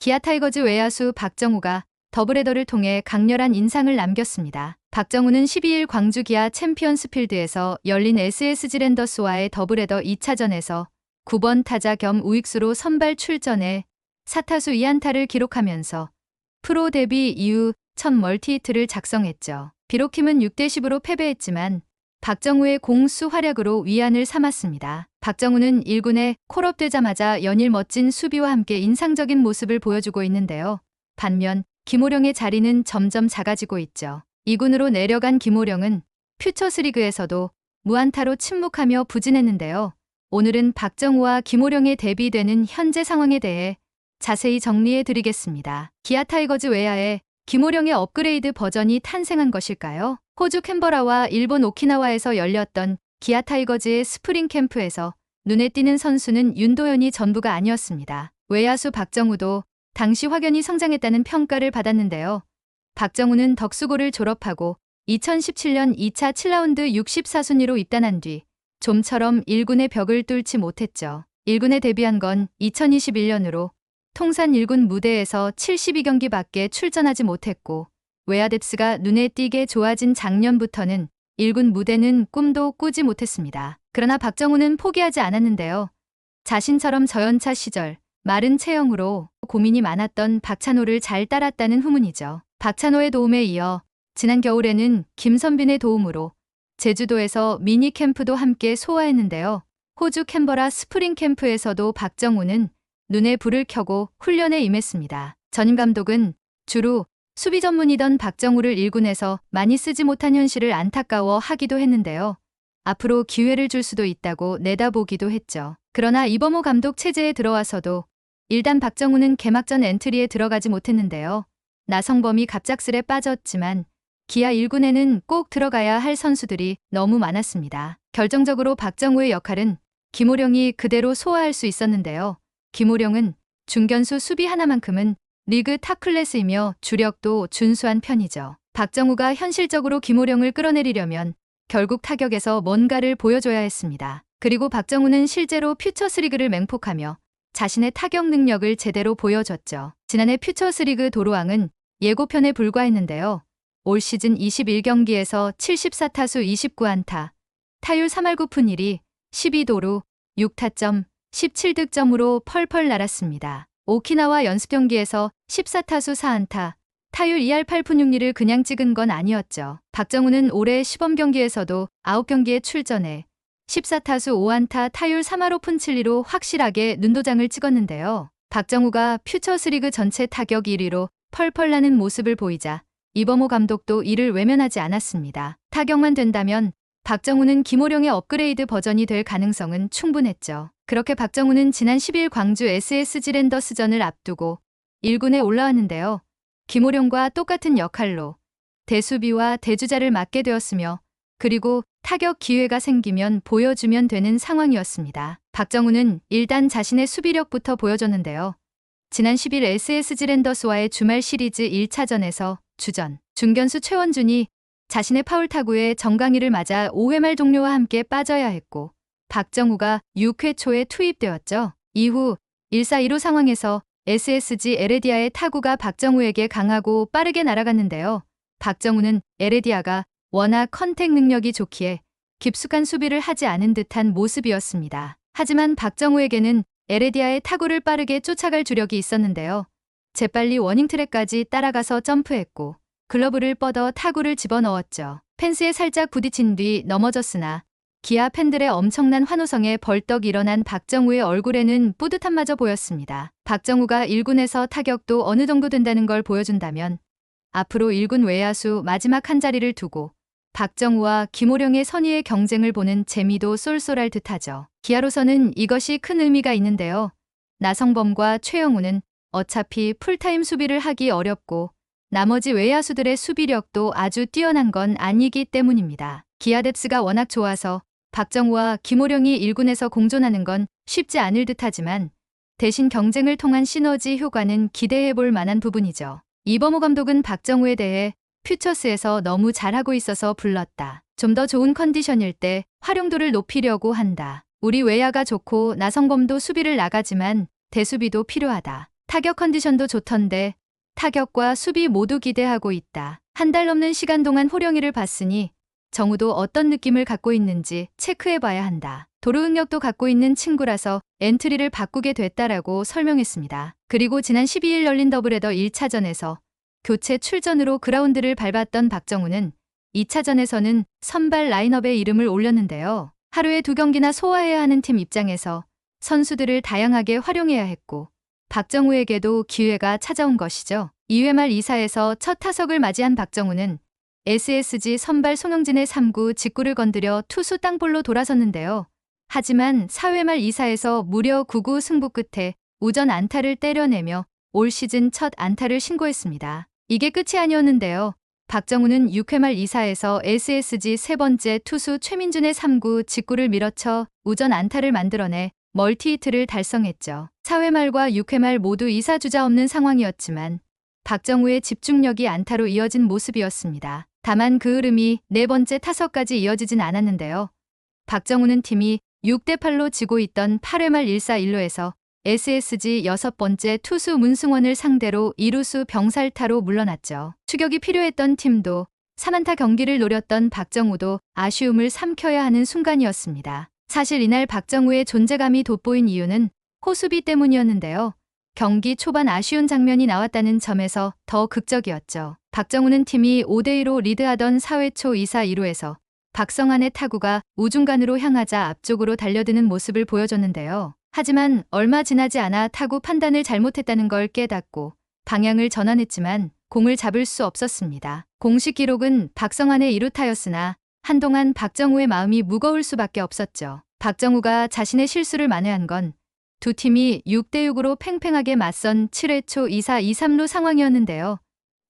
기아 타이거즈 외야수 박정우가 더블헤더를 통해 강렬한 인상을 남겼습니다. 박정우는 12일 광주 기아 챔피언스필드에서 열린 SSG 랜더스와의 더블헤더 2차전에서 9번 타자 겸 우익수로 선발 출전해 4타수 2안타를 기록하면서 프로 데뷔 이후 첫 멀티히트를 작성했죠. 비록 팀은 6대10으로 패배했지만 박정우의 공수 활약으로 위안을 삼았습니다. 박정우는 1군에 콜업되자마자 연일 멋진 수비와 함께 인상적인 모습을 보여주고 있는데요. 반면 김호령의 자리는 점점 작아지고 있죠. 2군으로 내려간 김호령은 퓨처스리그에서도 무안타로 침묵하며 부진했는데요. 오늘은 박정우와 김호령의 대비되는 현재 상황에 대해 자세히 정리해 드리겠습니다. 기아 타이거즈 외야에 김호령의 업그레이드 버전이 탄생한 것일까요? 호주 캔버라와 일본 오키나와에서 열렸던 기아 타이거즈의 스프링 캠프에서 눈에 띄는 선수는 윤도현이 전부가 아니었습니다. 외야수 박정우도 당시 확연히 성장했다는 평가를 받았는데요. 박정우는 덕수고를 졸업하고 2017년 2차 7라운드 64순위로 입단한 뒤 좀처럼 1군의 벽을 뚫지 못했죠. 1군에 데뷔한 건 2021년으로 통산 1군 무대에서 72경기밖에 출전하지 못했고 외야 뎁스가 눈에 띄게 좋아진 작년부터는 1군 무대는 꿈도 꾸지 못했습니다. 그러나 박정우는 포기하지 않았는데요. 자신처럼 저연차 시절 마른 체형으로 고민이 많았던 박찬호를 잘 따랐다는 후문이죠. 박찬호의 도움에 이어 지난 겨울에는 김선빈의 도움으로 제주도에서 미니 캠프도 함께 소화했는데요. 호주 캔버라 스프링 캠프에서도 박정우는 눈에 불을 켜고 훈련에 임했습니다. 전임 감독은 주로 수비 전문이던 박정우를 1군에서 많이 쓰지 못한 현실을 안타까워하기도 했는데요. 앞으로 기회를 줄 수도 있다고 내다보기도 했죠. 그러나 이범호 감독 체제에 들어와서도 일단 박정우는 개막전 엔트리에 들어가지 못했는데요. 나성범이 갑작스레 빠졌지만 기아 1군에는 꼭 들어가야 할 선수들이 너무 많았습니다. 결정적으로 박정우의 역할은 김호령이 그대로 소화할 수 있었는데요. 김호령은 중견수 수비 하나만큼은 리그 탑 클래스이며 주력도 준수한 편이죠. 박정우가 현실적으로 김호령을 끌어내리려면 결국 타격에서 뭔가를 보여줘야 했습니다. 그리고 박정우는 실제로 퓨처스리그를 맹폭하며 자신의 타격 능력을 제대로 보여줬죠. 지난해 퓨처스리그 도로왕은 예고편에 불과했는데요. 올 시즌 21경기에서 74타수 29안타, 타율 3할 9푼 1리, 12도루, 6타점, 17득점으로 펄펄 날았습니다. 오키나와 연습경기에서 14타수 4안타, 타율 2할 8푼 6리를 그냥 찍은 건 아니었죠. 박정우는 올해 시범경기에서도 9경기에 출전해 14타수 5안타 타율 3할 5푼 7리로 확실하게 눈도장을 찍었는데요. 박정우가 퓨처스리그 전체 타격 1위로 펄펄 나는 모습을 보이자 이범호 감독도 이를 외면하지 않았습니다. 타격만 된다면 박정우는 김호령의 업그레이드 버전이 될 가능성은 충분했죠. 그렇게 박정우는 지난 10일 광주 SSG 랜더스전을 앞두고 1군에 올라왔는데요. 김호령과 똑같은 역할로 대수비와 대주자를 맡게 되었으며 그리고 타격 기회가 생기면 보여주면 되는 상황이었습니다. 박정우는 일단 자신의 수비력부터 보여줬는데요. 지난 10일 SSG 랜더스와의 주말 시리즈 1차전에서 주전 중견수 최원준이 자신의 파울 타구에 정강이를 맞아 5회 말 종료와 함께 빠져야 했고 박정우가 6회 초에 투입되었죠. 이후 1사 2루 상황에서 SSG 에레디아의 타구가 박정우에게 강하고 빠르게 날아갔는데요. 박정우는 에레디아가 워낙 컨택 능력이 좋기에 깊숙한 수비를 하지 않은 듯한 모습이었습니다. 하지만 박정우에게는 에레디아의 타구를 빠르게 쫓아갈 주력이 있었는데요. 재빨리 워닝트랙까지 따라가서 점프했고 글러브를 뻗어 타구를 집어넣었죠. 펜스에 살짝 부딪힌 뒤 넘어졌으나 기아 팬들의 엄청난 환호성에 벌떡 일어난 박정우의 얼굴에는 뿌듯함마저 보였습니다. 박정우가 1군에서 타격도 어느 정도 된다는 걸 보여준다면 앞으로 1군 외야수 마지막 한 자리를 두고 박정우와 김호령의 선의의 경쟁을 보는 재미도 쏠쏠할 듯하죠. 기아로서는 이것이 큰 의미가 있는데요. 나성범과 최영우는 어차피 풀타임 수비를 하기 어렵고 나머지 외야수들의 수비력도 아주 뛰어난 건 아니기 때문입니다. 기아 뎁스가 워낙 좋아서 박정우와 김호령이 1군에서 공존하는 건 쉽지 않을 듯하지만 대신 경쟁을 통한 시너지 효과는 기대해볼 만한 부분이죠. 이범호 감독은 박정우에 대해 퓨처스에서 너무 잘하고 있어서 불렀다. 좀 더 좋은 컨디션일 때 활용도를 높이려고 한다. 우리 외야가 좋고 나성범도 수비를 나가지만 대수비도 필요하다. 타격 컨디션도 좋던데 타격과 수비 모두 기대하고 있다. 한 달 넘는 시간 동안 호령이를 봤으니 정우도 어떤 느낌을 갖고 있는지 체크해봐야 한다. 도루 능력도 갖고 있는 친구라서 엔트리를 바꾸게 됐다라고 설명했습니다. 그리고 지난 12일 열린 더블헤더 1차전에서 교체 출전으로 그라운드를 밟았던 박정우는 2차전에서는 선발 라인업에 이름을 올렸는데요. 하루에 2경기나 소화해야 하는 팀 입장에서 선수들을 다양하게 활용해야 했고 박정우에게도 기회가 찾아온 것이죠. 2회 말 2사에서 첫 타석을 맞이한 박정우는 SSG 선발 송영진의 3구 직구를 건드려 투수 땅볼로 돌아섰는데요. 하지만 4회 말 2사에서 무려 9구 승부 끝에 우전 안타를 때려내며 올 시즌 첫 안타를 신고했습니다. 이게 끝이 아니었는데요. 박정우는 6회 말 2사에서 SSG 세 번째 투수 최민준의 3구 직구를 밀어쳐 우전 안타를 만들어내 멀티히트를 달성했죠. 4회 말과 6회 말 모두 2사 주자 없는 상황이었지만 박정우의 집중력이 안타로 이어진 모습이었습니다. 다만 그 흐름이 네 번째 타석까지 이어지진 않았는데요. 박정우는 팀이 6대8로 지고 있던 8회 말 1사 1루에서 SSG 여섯 번째 투수 문승원을 상대로 2루수 병살타로 물러났죠. 추격이 필요했던 팀도 3안타 경기를 노렸던 박정우도 아쉬움을 삼켜야 하는 순간이었습니다. 사실 이날 박정우의 존재감이 돋보인 이유는 호수비 때문이었는데요. 경기 초반 아쉬운 장면이 나왔다는 점에서 더 극적이었죠. 박정우는 팀이 5대2로 리드하던 4회 초 2사 2루에서 박성환의 타구가 우중간으로 향하자 앞쪽으로 달려드는 모습을 보여줬는데요. 하지만 얼마 지나지 않아 타구 판단을 잘못했다는 걸 깨닫고 방향을 전환했지만 공을 잡을 수 없었습니다. 공식 기록은 박성환의 2루타였으나 한동안 박정우의 마음이 무거울 수밖에 없었죠. 박정우가 자신의 실수를 만회한 건 두 팀이 6대6으로 팽팽하게 맞선 7회 초 2사 2-3루 상황이었는데요.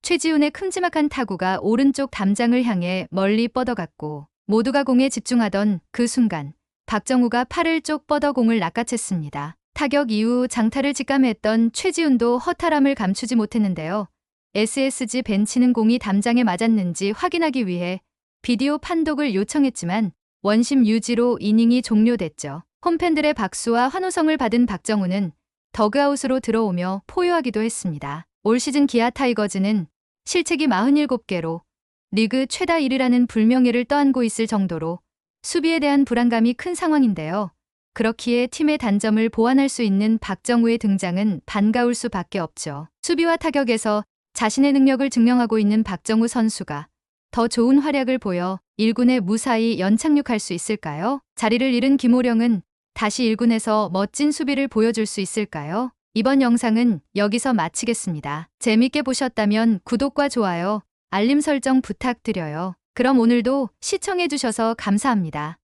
최지훈의 큼지막한 타구가 오른쪽 담장을 향해 멀리 뻗어갔고 모두가 공에 집중하던 그 순간 박정우가 팔을 쪽 뻗어 공을 낚아챘습니다. 타격 이후 장타를 직감했던 최지훈도 허탈함을 감추지 못했는데요. SSG 벤치는 공이 담장에 맞았는지 확인하기 위해 비디오 판독을 요청했지만 원심 유지로 이닝이 종료됐죠. 홈팬들의 박수와 환호성을 받은 박정우는 더그아웃으로 들어오며 포효하기도 했습니다. 올 시즌 기아 타이거즈는 실책이 47개로 리그 최다 1위라는 불명예를 떠안고 있을 정도로 수비에 대한 불안감이 큰 상황인데요. 그렇기에 팀의 단점을 보완할 수 있는 박정우의 등장은 반가울 수밖에 없죠. 수비와 타격에서 자신의 능력을 증명하고 있는 박정우 선수가 더 좋은 활약을 보여 1군에 무사히 연착륙할 수 있을까요? 자리를 잃은 김호령은 다시 1군에서 멋진 수비를 보여줄 수 있을까요? 이번 영상은 여기서 마치겠습니다. 재밌게 보셨다면 구독과 좋아요, 알림 설정 부탁드려요. 그럼 오늘도 시청해주셔서 감사합니다.